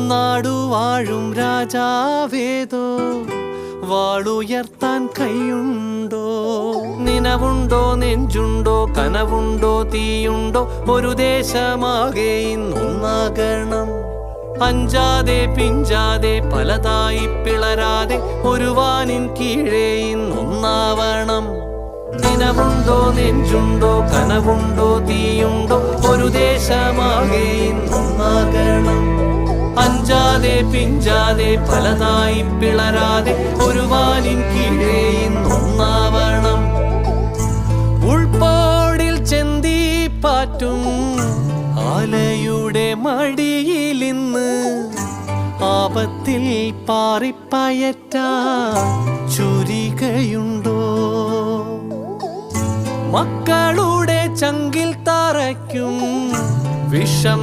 നാടുവാഴും രാജാവേതോ വാളുയർത്താൻ കൈയുണ്ടോ? നിനവുണ്ടോ, നെഞ്ചുണ്ടോ, കനവുണ്ടോ, തീയുണ്ടോ? ഒരു ദേശമാകെ ഇന്നൊന്നാകണം. അഞ്ചാതെ പിഞ്ചാതെ പലതായി പിളരാതെ ഒരു വാനിൻ കീഴേ ഇന്നൊന്നാവണം. നിനവുണ്ടോ, നെഞ്ചുണ്ടോ, കനവുണ്ടോ, തീയുണ്ടോ? ഒരു ദേശമാകെ ഇന്നൊന്നാകണം. അഞ്ചാതെ പിഞ്ചാതെ പലതായി പിളരാതെ ഒരു വാനിൻ കീഴേ ഇന്നൊന്നാവണം. ഉൾപ്പോടിൽ ചെന്തി പാറ്റും ആലയുടെ മടിയിലിന്ന് ആപത്തിൽ പാറിപ്പയറ്റ ചുരികയുണ്ടോ? മക്കളുടെ ചങ്കിൽ തറയ്ക്കും വിഷം